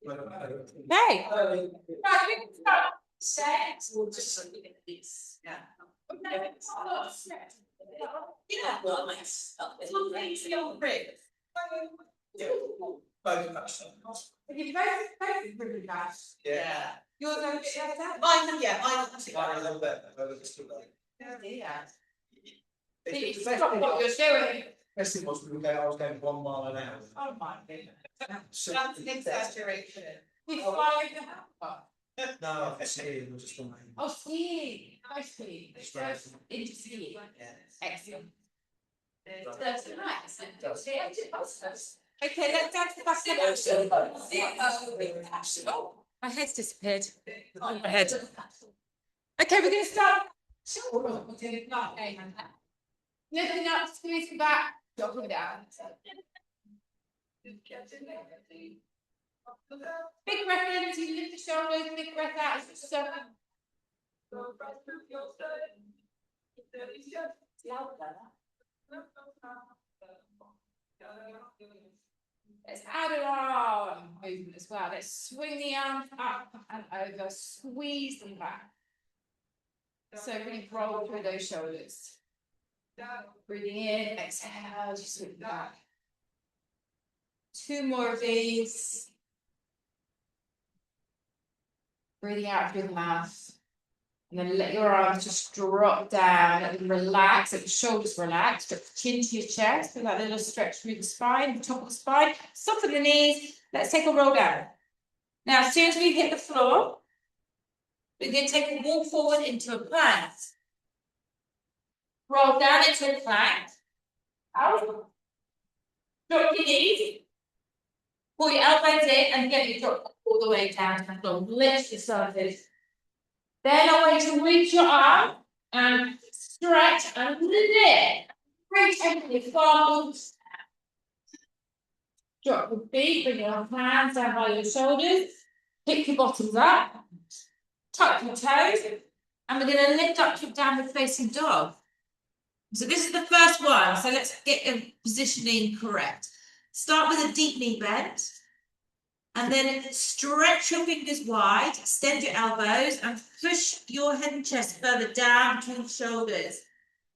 Hey. Right, we can start sex. We'll just look at this. Yeah. Yeah, well, nice. It's one thing to go rid. Both really nice. Yeah. Yours over share that? Mine, yeah, mine a little bit. Yeah. It's what you're doing. Best thing was I was going 1 mile an hour. Oh my goodness. That's an exaggeration. We fly in the house. No, it's skiing. We're just on. Oh, skiing. I ski. Into skiing. Excellent. That's nice. Okay, let's go to the basket. Oh, my head's disappeared. Oh, my head. Okay, we're going to start. Lifting up, squeezing back, dropping down. Big breath in as you lift the shoulders, big breath out as you step. Let's add an arm movement as well. Let's swing the arms up and over, squeeze them back. So really roll through those shoulders. Breathing in, exhale, just swing back. 2 more of these. Breathing out through the mouth. And then let your arms just drop down and relax. Let the shoulders relax. Drop the chin to your chest. Feel that little stretch through the spine, the top of the spine. Soften the knees. Let's take a roll down. Now, as soon as we hit the floor, we're going to take a walk forward into a plank. Roll down into a plank. Out. Drop your knees. Pull your elbows in and get your drop all the way down to the floor. Lift yourself in. Then I want you to reach your arm and stretch and lift. Reach everything forward. Drop your feet, bring your hands down by your shoulders. Pick your bottoms up. Tuck your toes. And we're going to lift up to downward facing dog. So this is the first one. So let's get your positioning correct. Start with a deep knee bend. And then stretch your fingers wide, extend your elbows, and push your head and chest further down between the shoulders.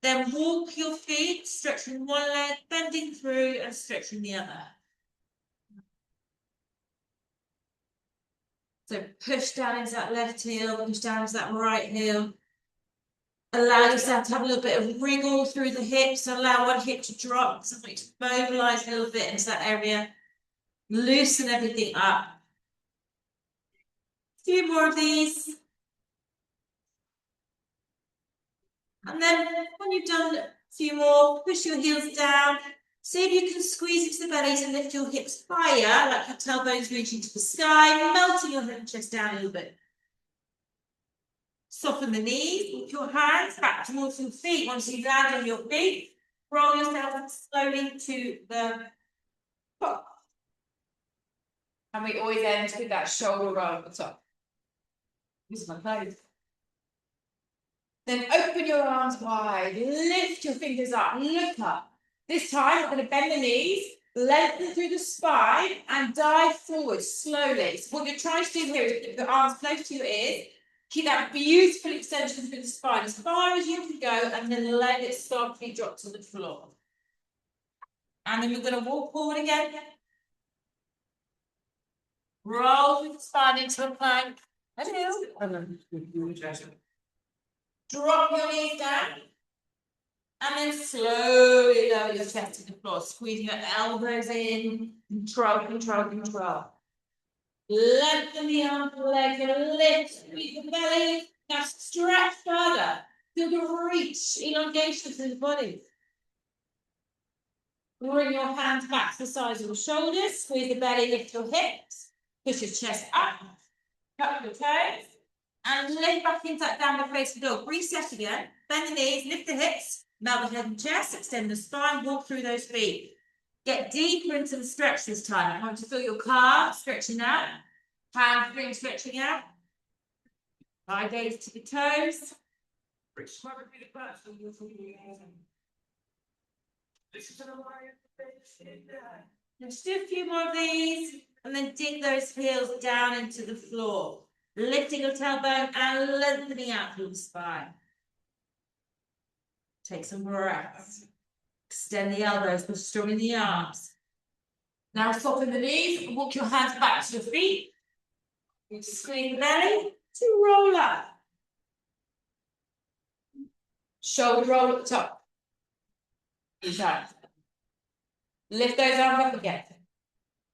Then walk your feet, stretching one leg, bending through, and stretching the other. So push down into that left heel, push down into that right heel. Allow yourself to have a little bit of wriggle through the hips. Allow one hip to drop, something to mobilize a little bit into that area. Loosen everything up. A few more of these. And then when you've done a few more, push your heels down. See if you can squeeze into the bellies and lift your hips higher, like your tailbones reaching to the sky, melting your head and chest down a little bit. Soften the knees, walk your hands back towards your feet. Once you land on your feet, roll yourself slowly to the top. And we always end with that shoulder roll at the top. This is my clothes. Then open your arms wide, lift your fingers up, look up. This time, we're going to bend the knees, lengthen through the spine, and dive forward slowly. So what you're trying to do here is keep the arms close to your ears, keep that beautiful extension through the spine as far as you can go, and then let it softly drop to the floor. And then we're going to walk forward again. Roll through the spine into a plank. Drop your knees down. And then slowly lower your chest to the floor, squeezing your elbows in. Control, control, control. Lengthen the arm, leg, lift, squeeze the belly. Now stretch further. Feel the reach, elongation through the body. Bring your hands back to the sides of your shoulders. Squeeze the belly, lift your hips. Push your chest up. Tuck your toes. And lift back into that downward facing dog. Reset again. Bend the knees, lift the hips. Melt the head and chest, extend the spine, walk through those feet. Get deeper into the stretch this time. I want to feel your calves stretching out, hamstring stretching out. Eye gaze to the toes. Let's do a few more of these, and then dig those heels down into the floor. Lifting your tailbone and lengthening out through the spine. Take some breaths. Extend the elbows, push strong in the arms. Now soften the knees, walk your hands back to your feet. You squeeze the belly to roll up. Shoulder roll at the top. Inside. Lift those arms up again.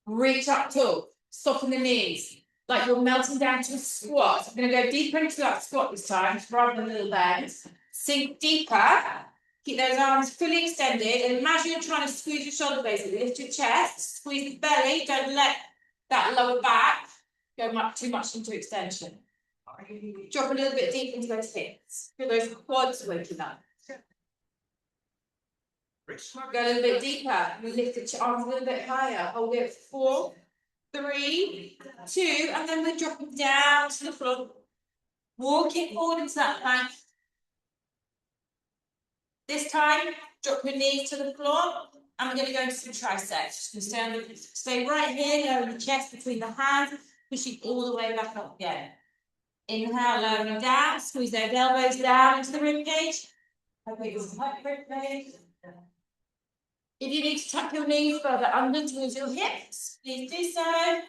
Reach up tall. Soften the knees. Like you're melting down to a squat. I'm going to go deeper into that squat this time, rather than a little bend. Sink deeper. Keep those arms fully extended. And imagine you're trying to squeeze your shoulder blades. Lift your chest. Squeeze the belly. Don't let that lower back go too much into extension. Drop a little bit deep into those hips. Feel those quads waking up. Go a little bit deeper. Lift the arms a little bit higher. Hold it 4, 3, 2, and then we're dropping down to the floor. Walking forward into that plank. This time, drop your knees to the floor, and we're going to go into some triceps. Just stay right here, lower the chest between the hands, pushing all the way back up again. Inhale, lowering down, squeeze those elbows down into the ribcage. If you need to tuck your knees further under towards your hips, please do so.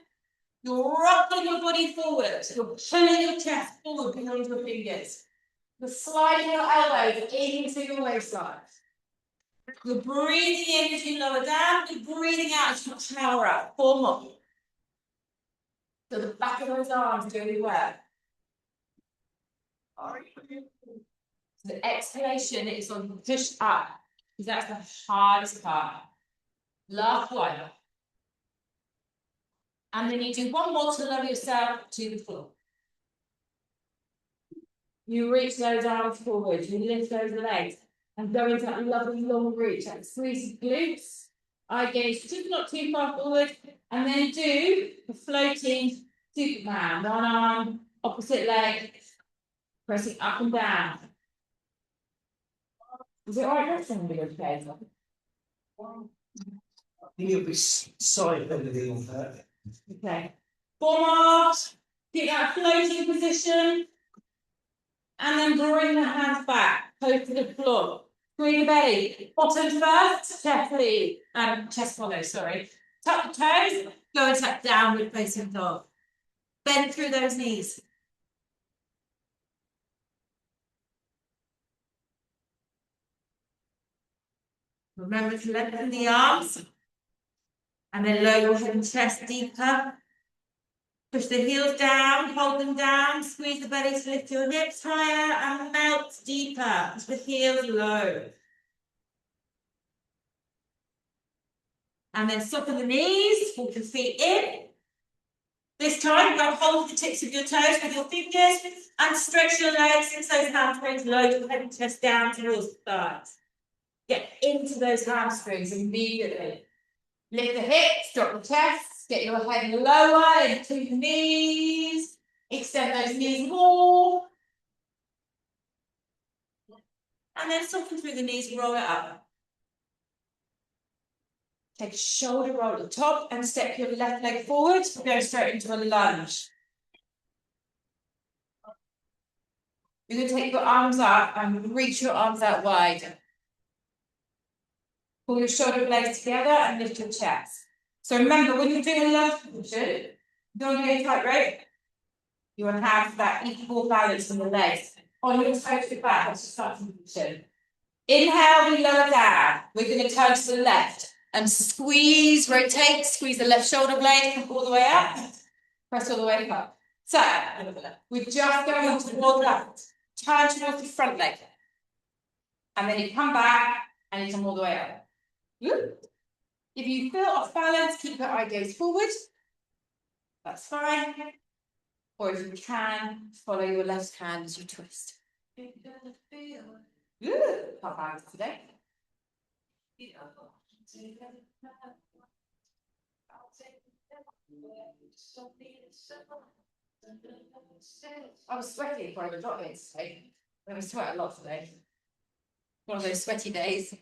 You're rocking your body forward. You're pulling your chest forward behind your fingers. You're sliding your elbows into your waistline. You're breathing in as you lower down. You're breathing out as you power up. 4 more. So the back of those arms doing the work. The exhalation is on push up, because that's the hardest part. Last one. And then you do 1 more to lower yourself to the floor. You reach those arms forward, you lift those legs, and go into that lovely long reach. That squeeze the glutes. Eye gaze just not too far forward, and then do the floating Superman. 1 arm, opposite leg, pressing up and down. Is it alright? That's going to be okay. I think it'll be side bending on that. Okay. 4 more. Keep that floating position. And then bring the hands back, close to the floor. Squeeze the belly. Bottom first, chest lead. Chest follow, sorry. Tuck the toes, go and tuck downward facing dog. Bend through those knees. Remember to lengthen the arms. And then lower your head and chest deeper. Push the heels down, hold them down, squeeze the belly to lift your hips higher and melt deeper. Push the heels low. And then soften the knees, walk your feet in. This time, you're going to hold the tips of your toes with your fingers and stretch your legs into those hamstrings, lower your head and chest down towards the thighs. Get into those hamstrings immediately. Lift the hips, drop the chest. Get your head lower into the knees. Extend those knees more. And then soften through the knees and roll it up. Take a shoulder roll at the top and step your left leg forward. Go straight into a lunge. You're going to take your arms up and reach your arms out wide. Pull your shoulder blades together and lift your chest. So remember, when you're doing a lunge position, don't go tightrope. You want to have that equal balance in the legs. On your toes to back, that's the starting position. Inhale, we lower down. We're going to turn to the left and squeeze, rotate, squeeze the left shoulder blade, come all the way up, press all the way up. So, we're just going towards that. Turn towards the front leg. And then you come back and you come all the way up. If you feel off balance, keep your eye gaze forward. That's fine. Or if you can, follow your left hand as you twist. Not bad today. I was sweaty before I got dropped today. I was sweating a lot today. One of those sweaty days.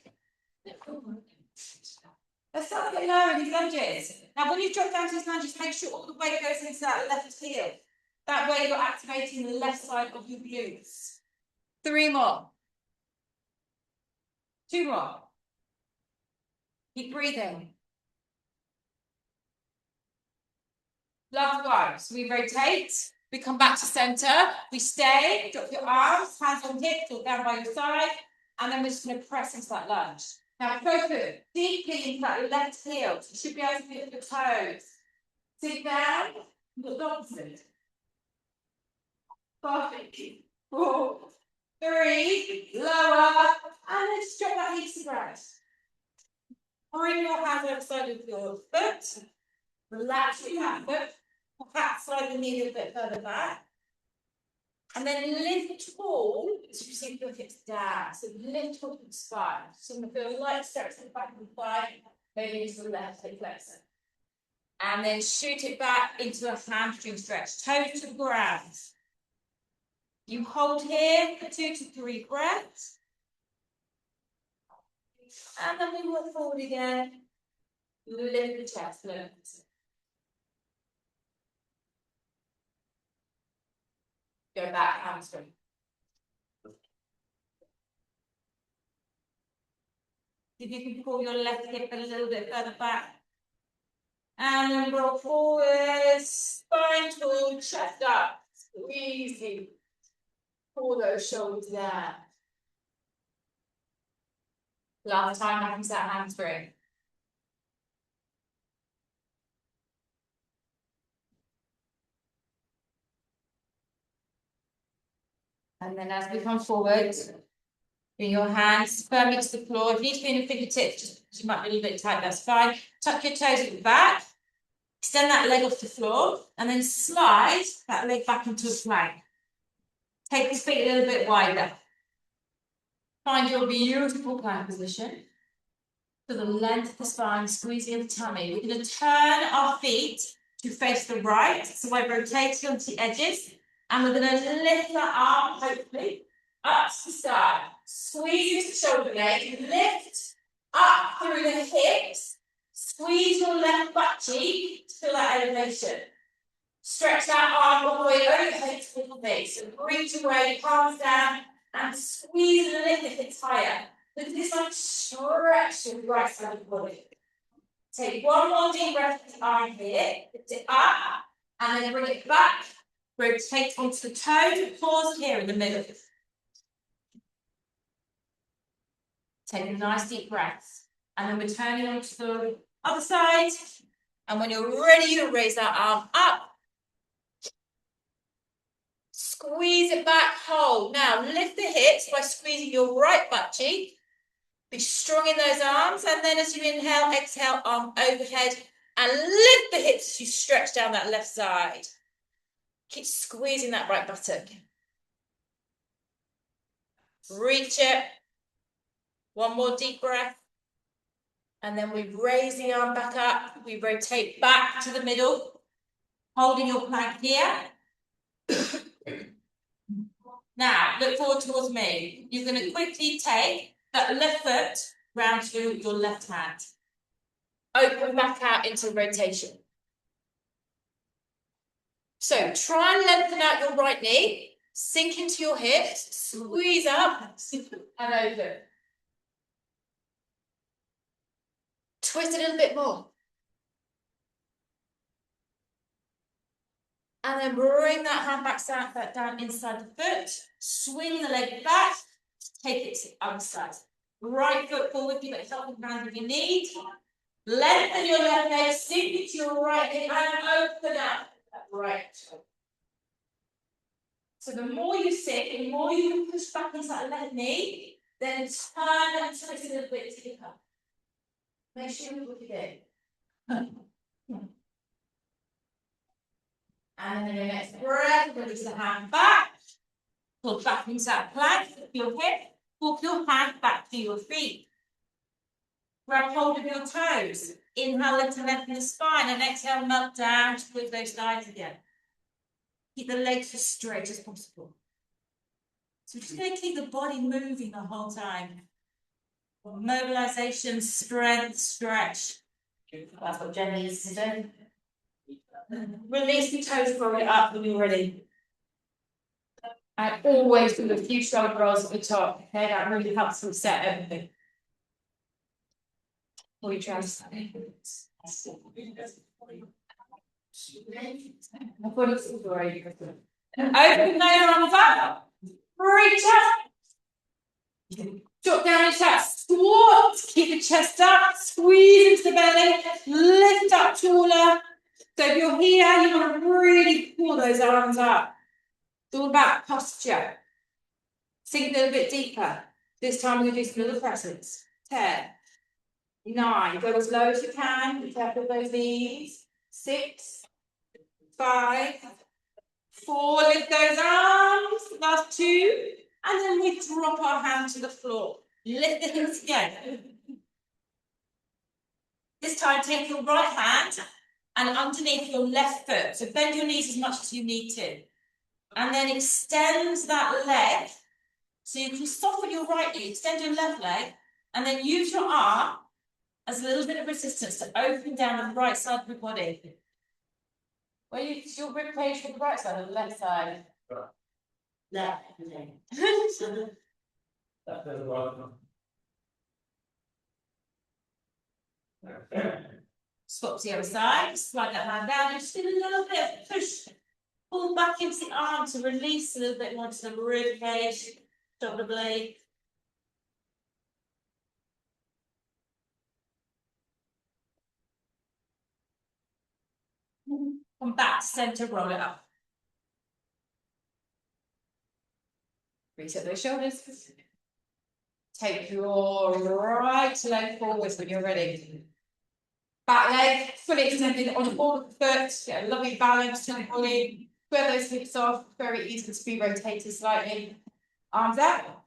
Let's start a bit lower in these lunges. Now, when you drop down to these lunges, make sure all the weight goes into that left heel. That way you're activating the left side of your glutes. 3 more. 2 more. Keep breathing. Last one. So we rotate. We come back to center. We stay. Drop your arms, hands on hips or down by your side. And then we're just going to press into that lunge. Now focus deeply into that left heel. You should be able to lift your toes. Sit down. Look opposite. 5, 4, 3, lower. And then just drop that knee to the ground. Bring your hand over the side of your foot. Relax your hand foot. Perhaps slide the knee a little bit further back. And then lift tall as you sink your hips down. So lift tall the spine. So I'm going to feel a light stretch to the back of the thigh, maybe into the left hip flexor. And then shoot it back into a hamstring stretch. Toes to the ground. You hold here for 2 to 3 breaths. And then we walk forward again. Lift the chest, lift. Go back, hamstring. If you can pull your left hip a little bit further back. And then roll forward, spine tall, chest up. Squeeze. Pull those shoulders down. Last time back into that hamstring. And then as we come forward, bring your hands firmly to the floor. If you need to be in your fingertips, just you might be a little bit tight, that's fine. Tuck your toes at the back. Extend that leg off the floor. And then slide that leg back into a plank. Take the feet a little bit wider. Find your beautiful plank position. To the length of the spine, squeezing the tummy. We're going to turn our feet to face the right. So we're rotating onto the edges. And we're going to lift that arm, hopefully, up to the sky. Squeeze into the shoulder blade. Lift up through the hips. Squeeze your left butt cheek to feel that elevation. Stretch that arm all the way overhead to the face. So reach away, palms down, and squeeze and lift the hips higher. Look at this one, stretch your right side of the body. Take one more deep breath with the arm here. Lift it up, and then bring it back. Rotate onto the toe. Pause here in the middle. Take a nice deep breath. And then we're turning onto the other side. And when you're ready, you raise that arm up. Squeeze it back, hold. Now lift the hips by squeezing your right butt cheek. Be strong in those arms. And then as you inhale, exhale, arm overhead. And lift the hips as you stretch down that left side. Keep squeezing that right buttock. Reach it. One more deep breath. And then we raise the arm back up. We rotate back to the middle. Holding your plank here. Now, look forward towards me. You're going to quickly take that left foot round to your left hand. Open back out into rotation. So try and lengthen out your right knee. Sink into your hips. Squeeze up and open. Twist a little bit more. And then bring that hand back down inside the foot. Swing the leg back. Take it to the other side. Right foot forward. Give it a helping hand if you need. Lengthen your left leg. Sink it to your right hip and open up that right toe. So the more you sit, the more you push back into that left knee, then turn and twist a little bit deeper. Make sure you look again. And then the next breath, release the hand back. Pull back into that plank, your hip. Walk your hand back to your feet. Grab hold of your toes. Inhale to lengthen the spine and exhale, melt down to lift those thighs again. Keep the legs as straight as possible. So we're just going to keep the body moving the whole time. Mobilization, strength, stretch. That's what Jen needs to do. Release the toes, roll it up when you're ready. And always do a few shoulder rolls at the top. Okay, that really helps them set everything. Pull your chest. Open their arms up. Reach up. Drop down your chest. Squat. Keep the chest up. Squeeze into the belly. Lift up taller. So if you're here, you want to really pull those arms up. It's all about posture. Sink a little bit deeper. This time we're going to do some little presses. 10, 9. Go as low as you can. Be careful of those knees. 6, 5, 4. Lift those arms. Last 2. And then we drop our hands to the floor. Lift the hips again. This time, take your right hand and underneath your left foot. So bend your knees as much as you need to. And then extend that leg. So you can soften your right knee, extend your left leg, and then use your arm as a little bit of resistance to open down the right side of your body. Where is your rib cage for the right side or the left side? Left. Swap to the other side, slide that hand down, just do a little bit of push. Pull back into the arm to release a little bit more to the rib cage, shoulder blade. Come back to center, roll it up. Reset those shoulders. Take your right leg forwards when you're ready. Back leg fully extended on the ball of the foot. Get a lovely balance to the body. Square those hips off. Very easy to be rotated slightly. Arms out.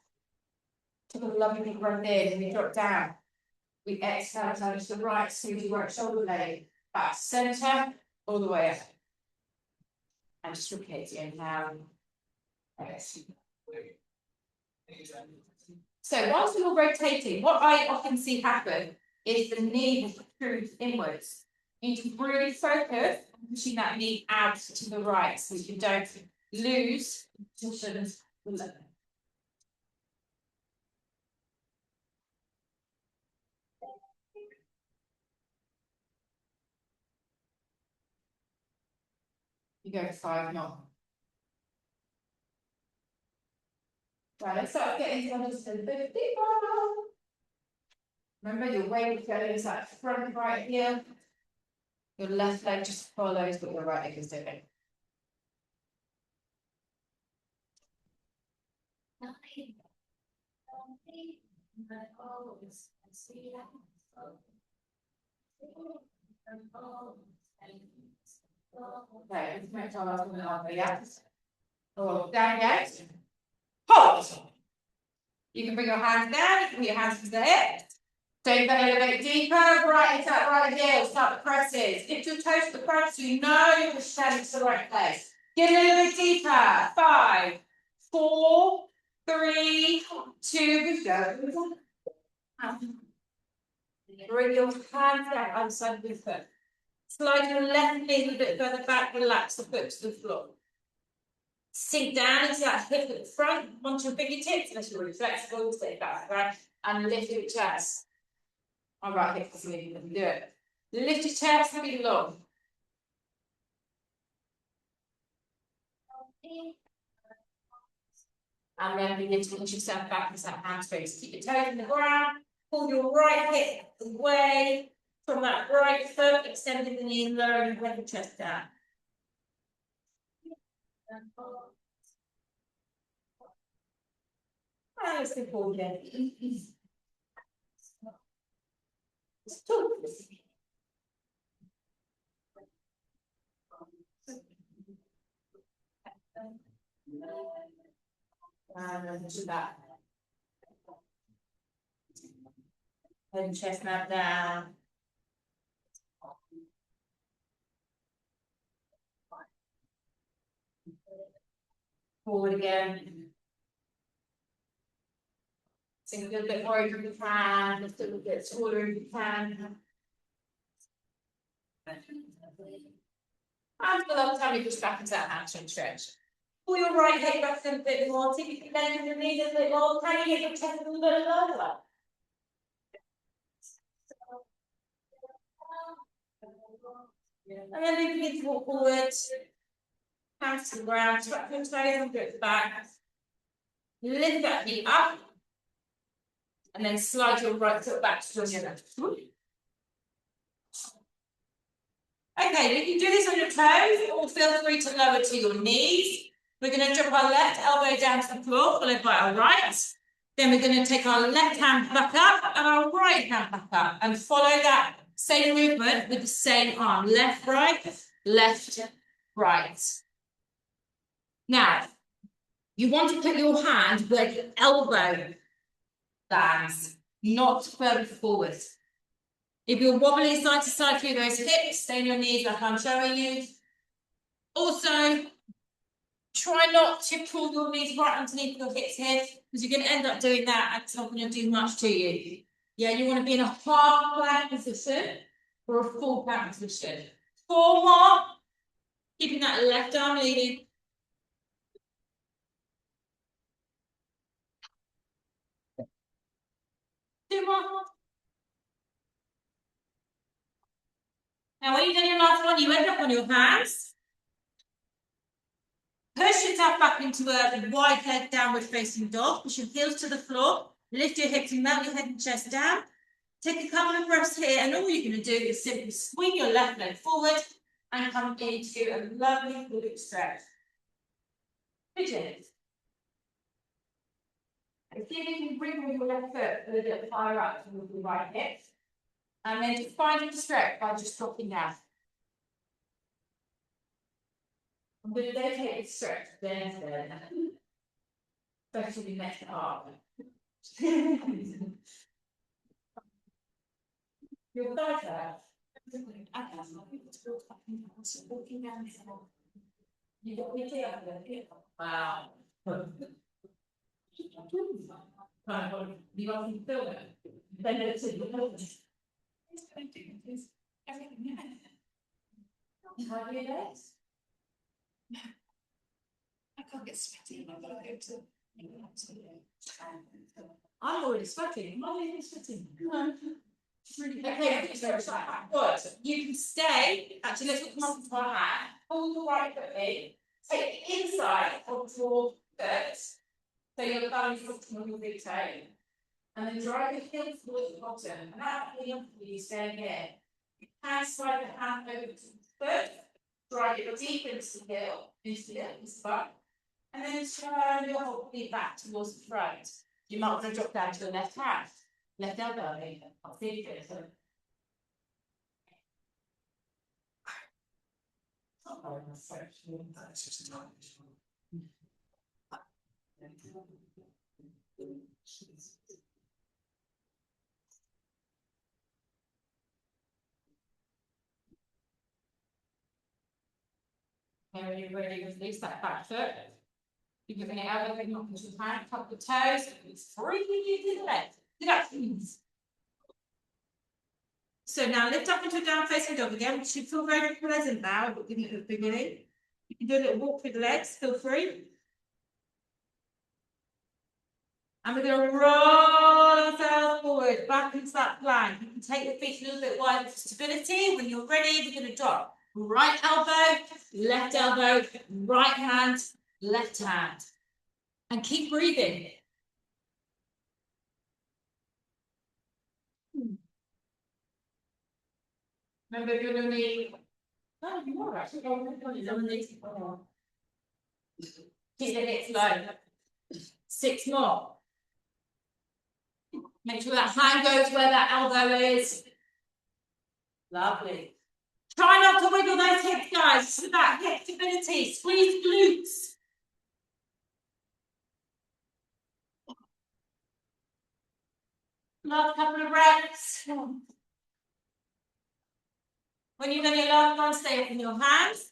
Take a lovely big breath in and we drop down. We exhale down to the right, smooth right shoulder blade. Back center, all the way up. And just repeat the inhale. So whilst you're rotating, what I often see happen is the knee protrudes inwards. You need to really focus on pushing that knee out to the right so you don't lose position. You go for 5 more. Right, let's start getting down just a little bit deeper. Remember, your weight goes that front right heel. Your left leg just follows what your right leg is doing. Okay, let's make sure that's going on. Yes. Oh, down yet? Hold. You can bring your hands down, you can put your hands to the hips. Take that a little bit deeper, right into that right heel, start the presses. Lift your toes to the front so you know you're standing to the right place. Get a little bit deeper. 5, 4, 3, 2, go. Bring your hands down outside of the foot. Slide your left knee a little bit further back, relax the foot to the floor. Sink down into that hip at the front, onto your fingertips, unless you're really flexible, stay back, right? And lift your chest. All right, hip is moving, let me do it. Lift your chest, be long. And then begin to push yourself back into that hamstring. Keep your toes in the ground, pull your right hip away from that right foot, extending the knee lower and bring the chest down. And let's go forward again. And then to that. Head and chest map down. Forward again. Sink a little bit more if you can, lift a little bit taller if you can. And for a long time, you push back into that hamstring stretch. Pull your right hip back a bit more, take your leg and your knees a bit more, try and get your chest a little bit lower. And then we begin to walk forward, hands to the ground, tuck your toes and grip the back. Lift that knee up. And then slide your right foot back to your left. Okay, you can do this on your toes, or feel free to lower to your knees. We're going to drop our left elbow down to the floor, followed by our right. Then we're going to take our left hand back up and our right hand back up, and follow that same movement with the same arm. Left, right, left, right. Now, you want to put your hand where your elbow lands, not further forward. If you're wobbling side to side through those hips, stay on your knees like I'm showing you. Also, try not to pull your knees right underneath your hips here, because you're going to end up doing that and it's not going to do much to you. Yeah, you want to be in a half plank position or a full plank position. 4 more. Keeping that left arm leading. 2 more. Now, when you've done your last one, you end up on your hands. Push yourself back into a wide head downward facing dog. Push your heels to the floor. Lift your hips and melt your head and chest down. Take a couple of breaths here, and all you're going to do is simply swing your left leg forward and come into a lovely glute stretch. Pigeons. And see if you can bring your left foot a little bit higher up with your right hip. And then just find the stretch by just dropping down. I'm going to dedicate the stretch there. Especially next to arm. Your thigh there. Walking down the hill. You got me here. Wow. You got me feel it. Then it's in the pelvis. Everything. How do your legs? I can't get sweaty. I've got to go to. I'm already sweating. I'm already sweating. Okay, good. You can stay. Actually, let's come up to our hand. Hold the right foot in. Take the inside of your foot. So your thumb is on your big toe. And then drive your heel towards the bottom. And that heel for you staying here. You can slide the hand over to the foot. Drive it deep into the heel, into the back. And then turn your whole feet back towards the front. You might want to drop down to your left hand. Left elbow, I'll see you this. That's just a tiny When you're ready, release that back foot. You're going to elbow, not push your hand, tuck the toes, it's freaking you to the left. Get up, please. So now lift up into a down facing dog again, which should feel very pleasant now, but giving it a beginning. You can do a little walk with the legs, feel free. And we're going to roll ourselves forward, back into that plank. You can take the feet a little bit wider for stability. When you're ready, we're going to drop right elbow, right hand, left hand. And keep breathing. Remember, if you're going to need. Oh, you are actually. Keep the hips low. 6 more. Make sure that hand goes where that elbow is. Lovely. Try not to wiggle those hips, guys. It's about hip stability. Squeeze glutes. Last couple of reps. When you've done your last one, stay up in your hands.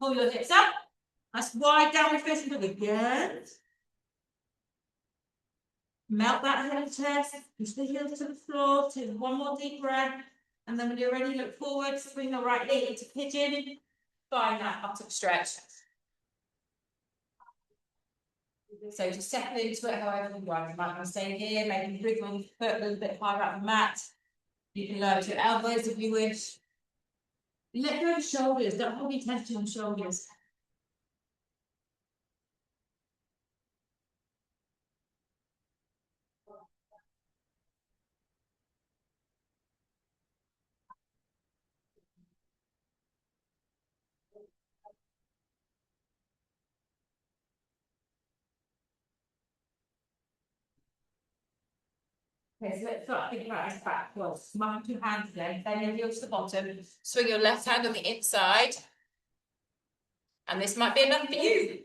Pull your hips up. Nice wide downward facing dog again. Melt that head and chest. Push the heels to the floor. Take 1 more deep breath. And then when you're ready, look forward, swing the right leg into pigeon, find that buttock stretch. So just settle into it however you want. You might want to stay here, maybe wriggle your foot a little bit higher up the mat. You can lower your elbows if you wish. Let go of shoulders, don't hold your tension on shoulders. Okay, so let's start thinking about this backwards. Mark your hands then your heel to the bottom. Swing your left hand on the inside. And this might be enough for you.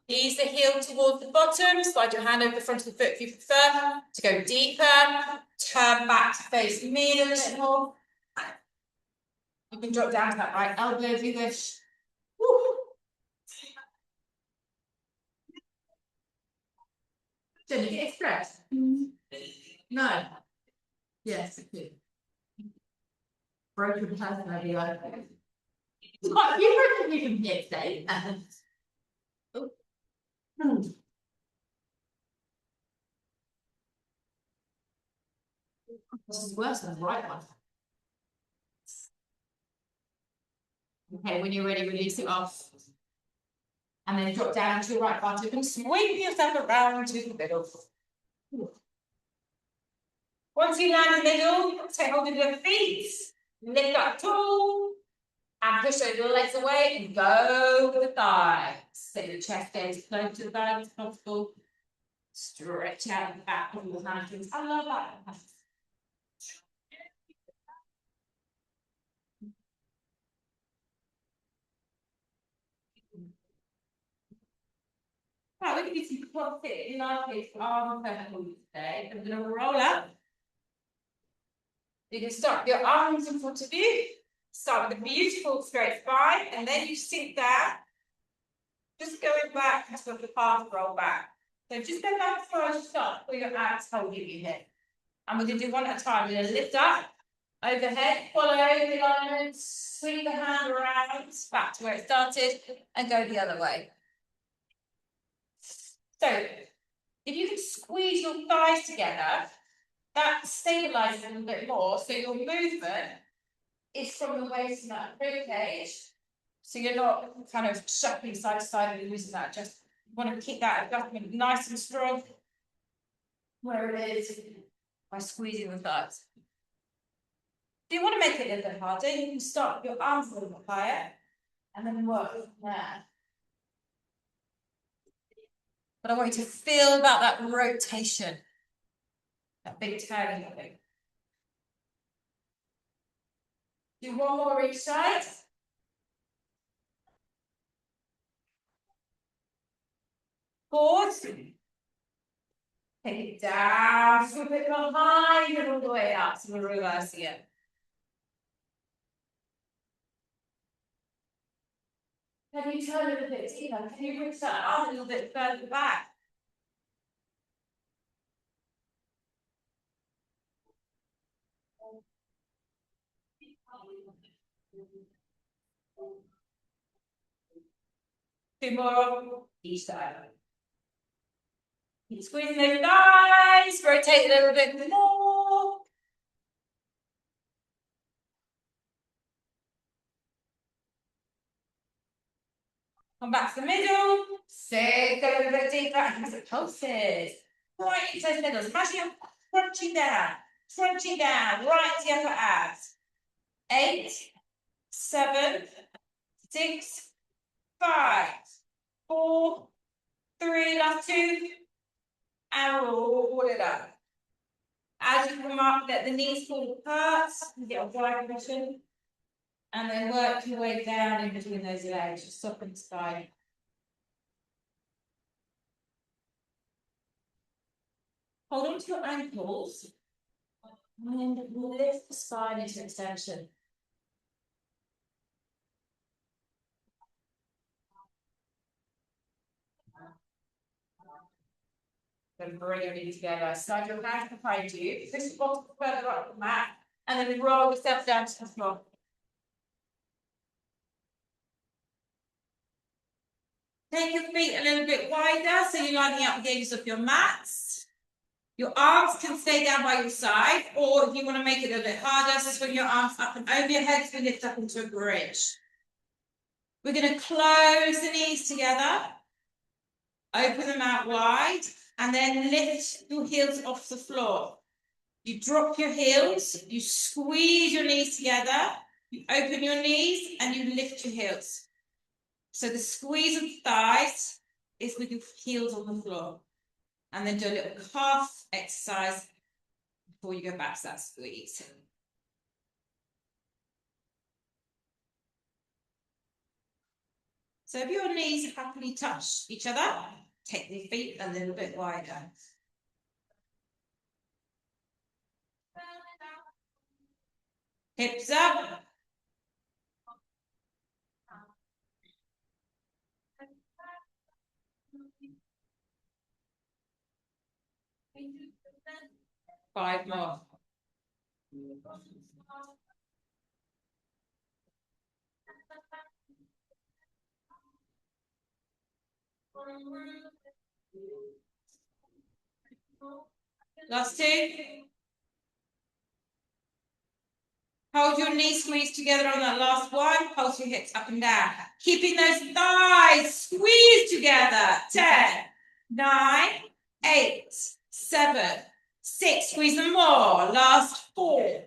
Ease the heel towards the bottom, slide your hand over the front of the foot if you prefer to go deeper. Turn back to face me a little more. You can drop down to that right elbow if you wish. Woo. Did you get a stretch? No. Yes, it did. Broken person, maybe like that. It's quite a few broken people here today. This is worse than the right one. Okay, when you're ready, release it off. And then drop down to your right buttock and swing yourself around to the middle. Once you land in the middle, take hold of your feet, lift up tall, and push those legs away and go with the thighs. So your chest goes close to the belly as possible. Stretch out the back of your hamstrings. I love that. Right, we're going to do some quad sit in our case arm circles today. I'm going to roll up. You can start with your arms in front of you. Start with a beautiful straight spine, and then you sink down. Just going back to the half roll back. So just go back as far as you start with your abs holding you here. And we're going to do one at a time. We're going to lift up, overhead, follow the alignment, swing the hand around, back to where it started, and go the other way. So, if you can squeeze your thighs together, that stabilizes a little bit more. So your movement is from the waist to that rib cage. So you're not kind of shuffling side to side and losing that. Just want to keep that adjustment nice and strong where it is by squeezing the thighs. If you want to make it a little bit harder, you can start with your arms a little bit higher and then work from there. But I want you to feel about that rotation, that big turning thing. Do one more each side. Pause. Take it down, swoop it behind and all the way up. So we're reversing it. Can you turn it a bit deeper? Can you reach that arm a little bit further back? Two more each side. Keep squeezing those thighs, rotate a little bit more. Come back to the middle. Sit, go a little bit deeper as it pulses. Right into those middles. Imagine you're crunching down, right to the upper abs. 8, 7, 6, 5, 4, 3, last 2, and roll it up. As you come up, let the knees fall apart, get a wide position, and then work your way down in between those legs, just soften the spine. Hold on to your ankles, and lift the spine into extension. Then bring your knees together. Slide your hands behind you. Push the bottom further up the mat and then roll yourself down to the floor. Take your feet a little bit wider so you're lining up the edges of your mats. Your arms can stay down by your side, or if you want to make it a little bit harder, swing your arms up and over your head to lift up into a bridge. We're going to close the knees together, open them out wide, and then lift your heels off the floor. You drop your heels, you squeeze your knees together, you open your knees, and you lift your heels. So the squeeze of the thighs is with your heels on the floor. And then do a little calf exercise before you go back to that squeeze. So if your knees happily touch each other, take the feet a little bit wider. Hips up. Five more. Last two. Hold your knees squeezed together on that last one. Pulse your hips up and down. Keeping those thighs squeezed together. 10, 9, 8, 7, 6. Squeeze them more. Last 4,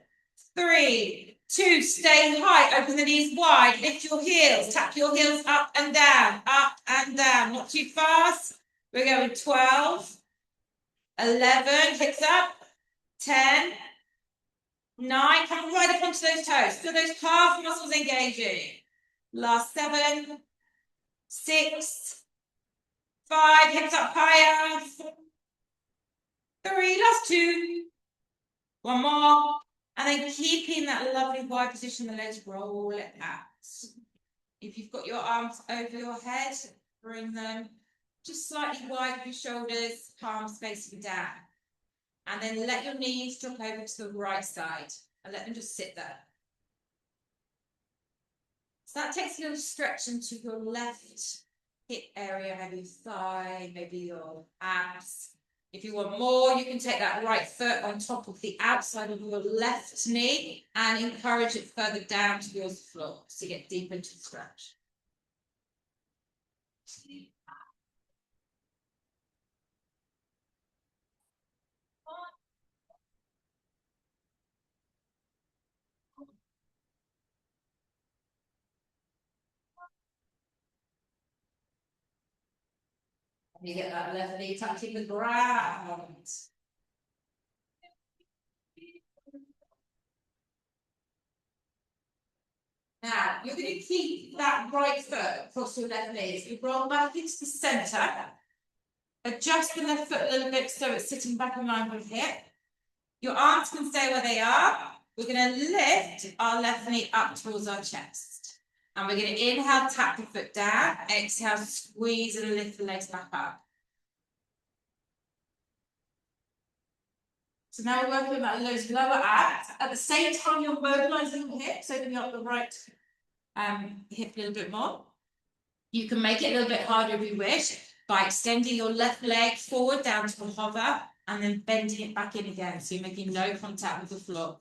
3, 2. Stay high. Open the knees wide. Lift your heels. Tap your heels up and down. Up and down. Not too fast. We're going 12, 11. Hips up. 10. 9, come right up onto those toes. Feel those calf muscles engaging. Last 7, 6, 5, hips up higher. 3, last 2. One more. And then keeping that lovely wide position, the legs roll it out. If you've got your arms over your head, bring them just slightly wide of your shoulders, palms facing down. And then let your knees drop over to the right side and let them just sit there. So that takes a little stretch into your left hip area, maybe your thigh, maybe your abs. If you want more, you can take that right foot on top of the outside of your left knee and encourage it further down towards the floor to get deep into the stretch. You get that left knee touching the ground. Now, you're going to keep that right foot across your left knee. So you roll back into the centre. Adjust the left foot a little bit so it's sitting back in line with hip. Your arms can stay where they are. We're going to lift our left knee up towards our chest. And we're going to inhale, tap the foot down. Exhale, squeeze and lift the legs back up. So now we're working on those lower abs. At the same time, you're mobilizing your hips, opening up the right hip a little bit more. You can make it a little bit harder if you wish by extending your left leg forward down to a hover and then bending it back in again. So you're making no contact with the floor.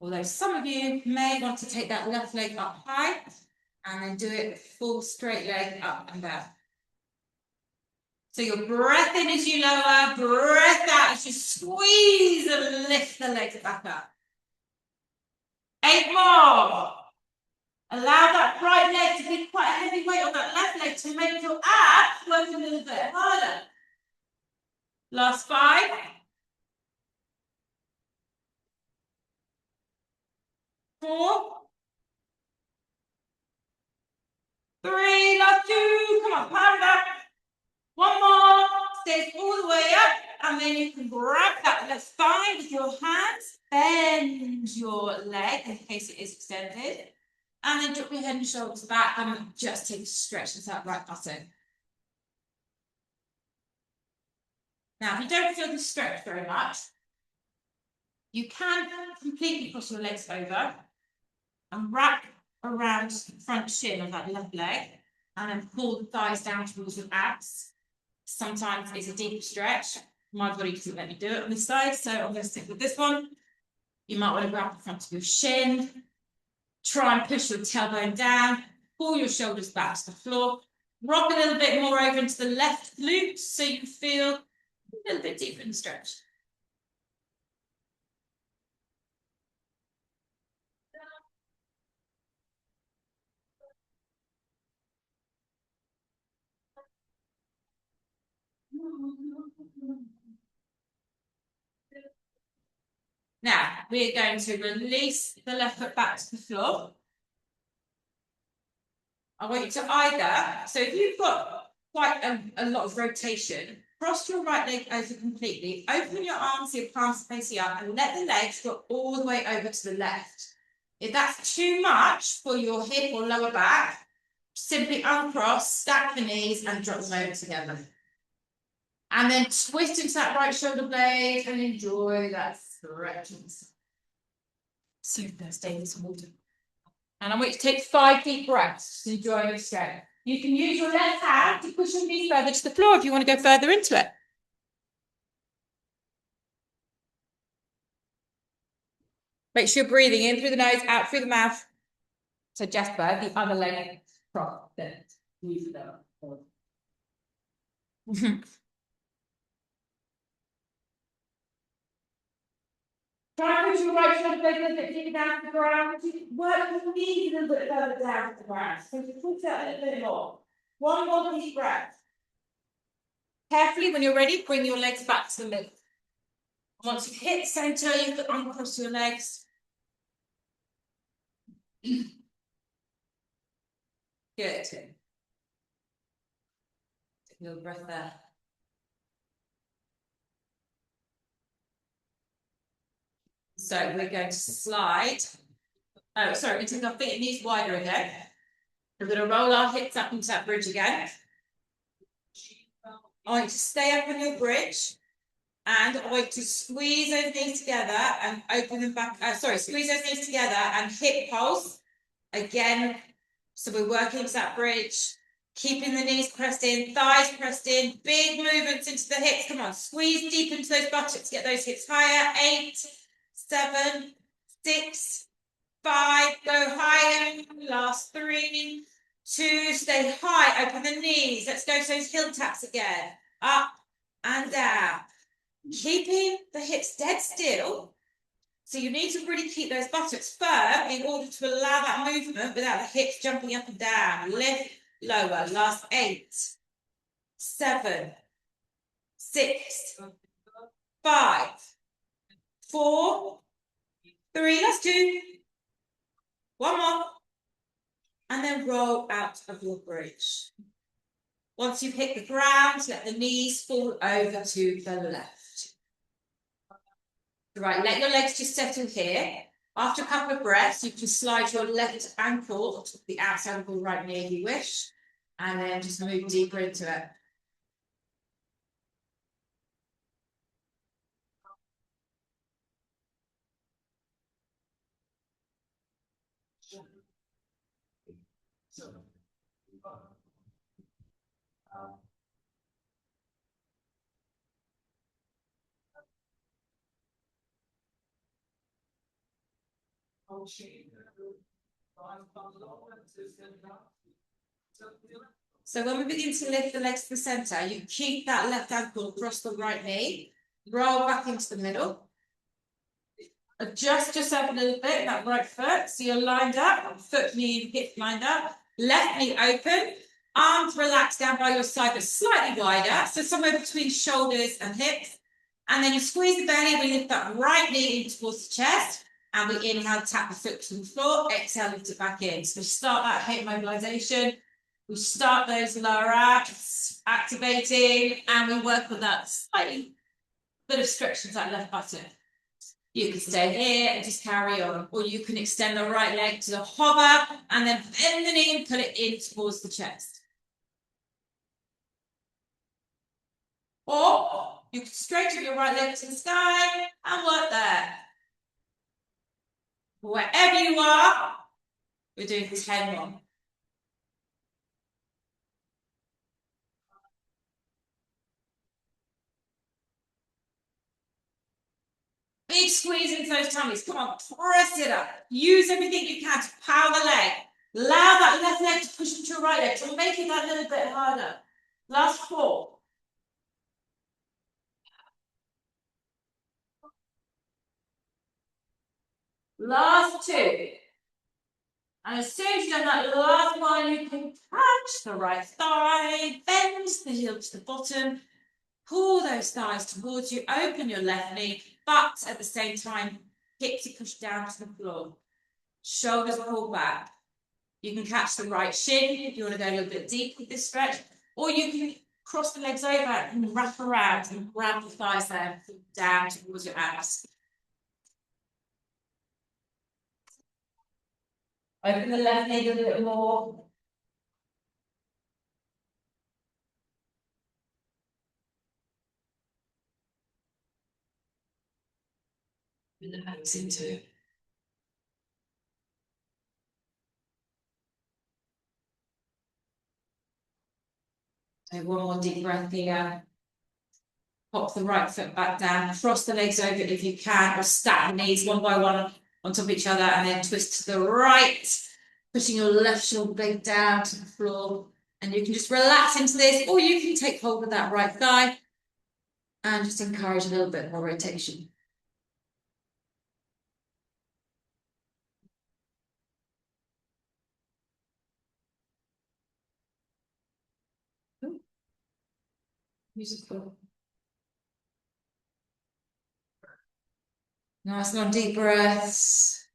Although some of you may want to take that left leg up high and then do it full straight leg up and down. So your breath in as you lower, breath out as you squeeze and lift the legs back up. 8 more. Allow that right leg to be quite a heavy weight on that left leg to make your abs work a little bit harder. Last 5. 4. 3. Last 2. Come on, power it up. 1 more. Stay all the way up. And then you can grab that left thigh with your hands. Bend your leg in case it is extended. And then drop your head and shoulders back and just take a stretch into that right button. Now, if you don't feel the stretch very much, You can completely cross your legs over and wrap around the front shin of that left leg and then pull the thighs down towards your abs. Sometimes it's a deep stretch. My body doesn't let me do it on this side, so I'm going to stick with this one. You might want to grab the front of your shin. Try and push your tailbone down. Pull your shoulders back to the floor. Rock a little bit more over into the left glute so you can feel a little bit deeper in the stretch. Now, we're going to release the left foot back to the floor. I want you to either, so if you've got quite a lot of rotation, cross your right leg over completely, open your arms so your palms are facing up, and let the legs go all the way over to the left. If that's too much for your hip or lower back, simply uncross, stack the knees, and drop them over together. And then twist into that right shoulder blade and enjoy that stretch. Super, stay this water. And I want you to take 5 deep breaths to enjoy your stretch. You can use your left hand to push your knees further to the floor if you want to go further into it. Make sure you're breathing in through the nose, out through the mouth. So Jasper, the other leg prop. Try and push your right shoulder blade a little bit deeper down to the ground. Work your knees a little bit further down to the ground. So you push that a little bit more. One more deep breath. Carefully, when you're ready, bring your legs back to the middle. Once you hit center, you can uncross your legs. Good. Take a little breath there. So we're going to slide. Oh, sorry, we're taking our feet and knees wider again. We're going to roll our hips up into that bridge again. I want you to stay up on your bridge. And I want you to squeeze those knees together and open them back. Squeeze those knees together and hip pulse. Again, so we're working into that bridge. Keeping the knees pressed in, thighs pressed in, big movements into the hips. Come on, squeeze deep into those buttocks, get those hips higher. 8, 7, 6, 5, go higher. Last 3, 2, stay high, open the knees. Let's go to those heel taps again. Up and down. Keeping the hips dead still. So you need to really keep those buttocks firm in order to allow that movement without the hips jumping up and down. Lift, lower. Last 8, 7, 6, 5, 4, 3. Let's do 1 more. And then roll out of your bridge. Once you've hit the ground, let the knees fall over to the left. Right, let your legs just settle here. After a couple of breaths, you can slide your left ankle to the outside of your right knee if you wish, and then just move deeper into it. So when we begin to lift the legs to the center, you keep that left ankle across the right knee, roll back into the middle. Adjust yourself a little bit in that right foot, so you're lined up, foot, knee, and hip lined up. Left knee open, arms relaxed down by your side, but slightly wider, so somewhere between shoulders and hips. And then you squeeze the belly, we lift that right knee in towards the chest, and we inhale, tap the foot to the floor, exhale, lift it back in. So we start that hip mobilization, we start those lower abs activating, and we work with that slightly bit of stretch into that left buttock. You can stay here and just carry on, or you can extend the right leg to the hover and then bend the knee and pull it in towards the chest. Or you can straighten your right leg to the sky and work there. Wherever you are, we're doing 10 more. Big squeeze into those tummies. Come on, press it up. Use everything you can to power the leg. Allow that left leg to push into your right leg to make it that little bit harder. Last 4. Last 2. And as soon as you've done that last one, you can catch the right thigh, bend the heel to the bottom, pull those thighs towards you, open your left knee, but at the same time, hips are pushed down to the floor. Shoulders pull back. You can catch the right shin if you want to go a little bit deep with this stretch, or you can cross the legs over and wrap around and grab the thighs there down towards your abs. Open the left knee a little bit more. Relax into it. So one more deep breath here. Pop the right foot back down, cross the legs over if you can, or stack the knees one by one on top of each other, and then twist to the right, pushing your left shoulder blade down to the floor. And you can just relax into this, or you can take hold of that right thigh and just encourage a little bit more rotation. Musical. Nice long deep breaths.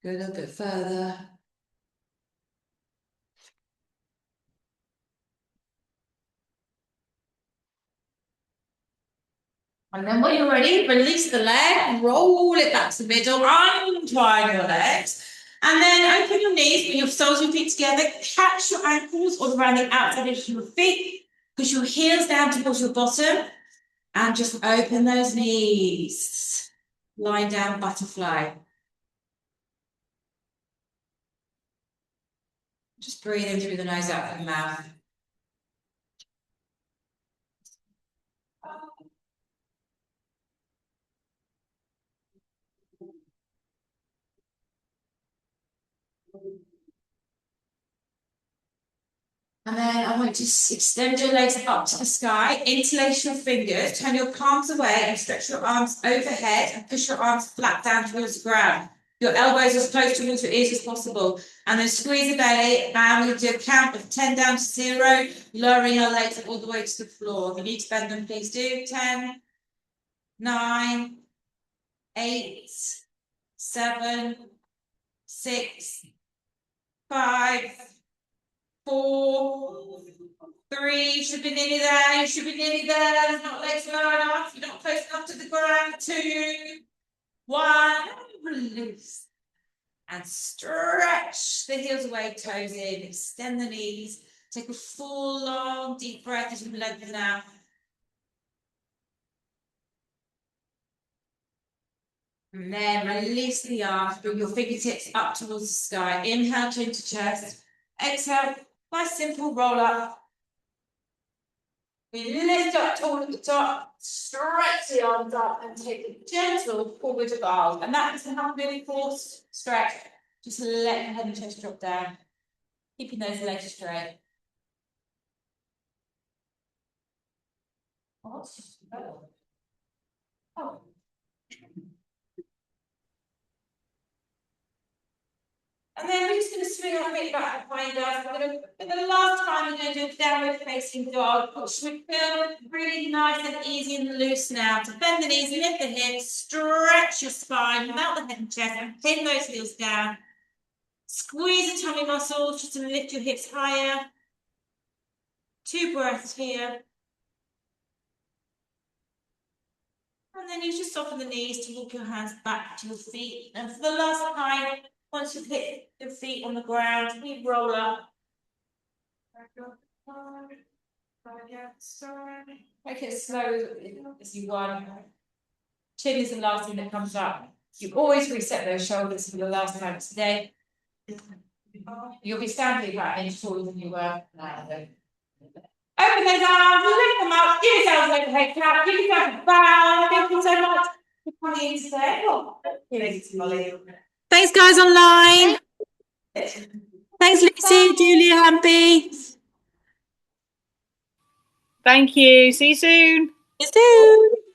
Go a little bit further. And then when you're ready, release the leg, roll it back to the middle, untwine your legs, and then open your knees, bring your soles of your feet together, catch your ankles all around the outside edge of your feet, push your heels down towards your bottom, and just open those knees. Lying down, butterfly. Just breathe in through the nose, out through the mouth. And then I want you to extend your legs up to the sky, interlace your fingers, turn your palms away and stretch your arms overhead and push your arms flat down towards the ground. Your elbows as close towards your ears as possible. And then squeeze the belly and we do a count of 10 down to 0, lowering your legs all the way to the floor. If you need to bend them, please do. 10, 9, 8, 7, 6, 5, 4, 3, you should be nearly there, you should be nearly there, there's not legs low enough, you're not close enough to the ground, 2, 1, release. And stretch the heels away, toes in, extend the knees, take a full long deep breath as you lengthen out. And then release the arms, bring your fingertips up towards the sky, inhale, chin to chest, exhale, nice simple roll up. We lift up toward the top, stretch the arms up and take a gentle forward fold. And that doesn't have to be any forced stretch. Just let the head and chest drop down, keeping those legs straight. Oh. And then we're just going to swing our feet back behind us. We're going to, for the last time, we're going to do a downward facing dog, which we feel really nice and easy and loose now. To bend the knees, lift the hips, stretch your spine, melt the head and chest, and pin those heels down. Squeeze the tummy muscles just to lift your hips higher. 2 breaths here. And then you just soften the knees to walk your hands back to your feet. And for the last time, once you've hit your feet on the ground, we roll up. Make it slow as you want. Chin is the last thing that comes up. You always reset those shoulders for the last time today. You'll be standing about an inch taller than you were. Open those arms, lift them up, give yourselves an overhead clap, give yourself a bow. Thank you so much for coming in today. Thanks, guys online. Thanks, Lucy, Julia, Hampy. Thank you. See you soon. See you soon.